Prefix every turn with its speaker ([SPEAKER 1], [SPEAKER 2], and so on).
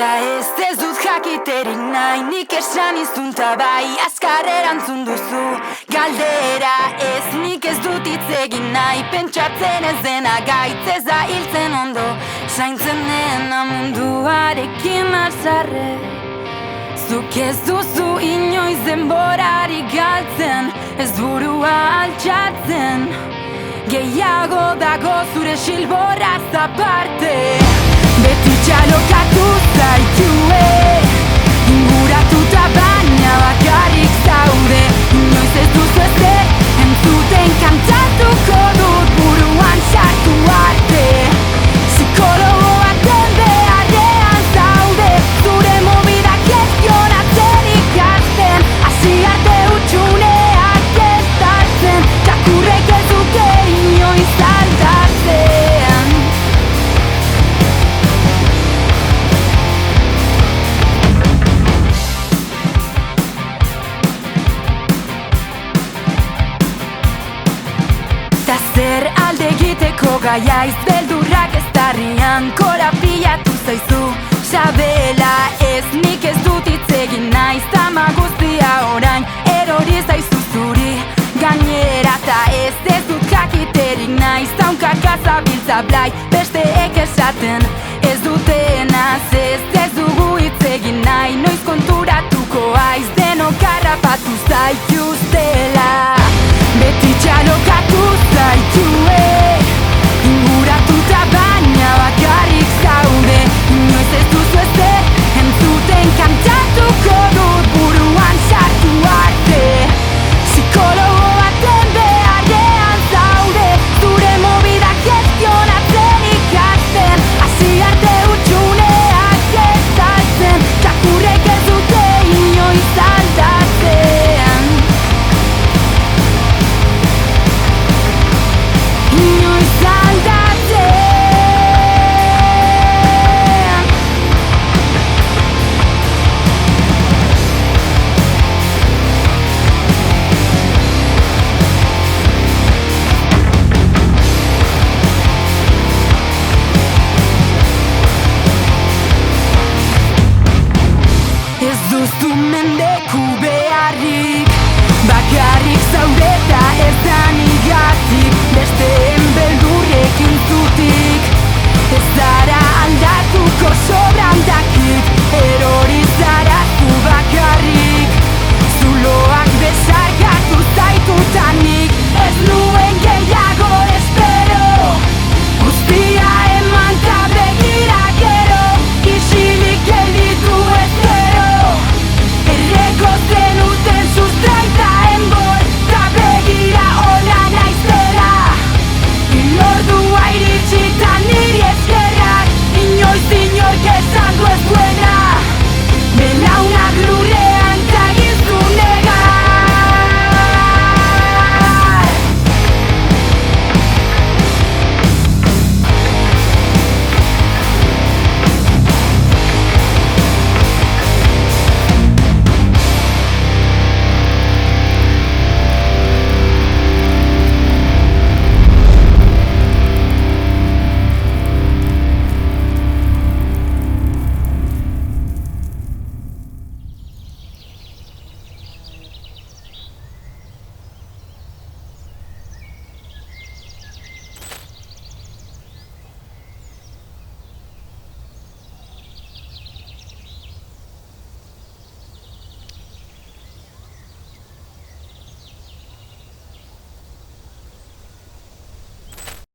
[SPEAKER 1] Ta ez dut jakiterik nahi, nik esan izun ta bai, azkar erantzun duzu galdera ez, nik ez dut hitz egin nahi, pentsatzen ez dena gaitz ez da hiltzen ondo, zaintzen dena munduarekin azarre. Zuk ez duzu inoiz denborari galtzen, ez burua altxatzen, gehiago dago zure silborraz aparte. Beti txalokatu zaitue, inguratuta baina bakarrik zaude. Inoiz ez duzu ezer entzuten, kantatuko dut buruan sartu arte. Psikologo baten beharrean zaude, zure mobidak gestionatzen ikasten, hasi arte hutsuneak ez dartzen, txakurrek ez dute inoiz aldatzen. Zer alde egiteko gaiaiz, beldurrak ez darrian korapilatu zaizu. Sabela ez, nik ez dut hitz egin naiz, tama guztia orain erori zaizu zuri gainera. Ta ez dut jakiterik naiz, taunkaka zabiltza blai, besteek esaten ez dutenaz. Ez dugu hitz egin nahi, noiz konturatuko aiz, denok harrapatu zaituztela. Beti txalokatu zaitue, inguratuta baina bakarrik zaude. Inoiz ez duzu ezer entzuten, kantatuko dut buruan sartu arte. Psikologo baten beharrean zaude, zure mobidak gestionatzen ikasten, hasi arte hutsuneak ez daltzen, txakurrek ez dute inoiz aldatzen. Mendeku beharrik, bakarrik zaudeta ez da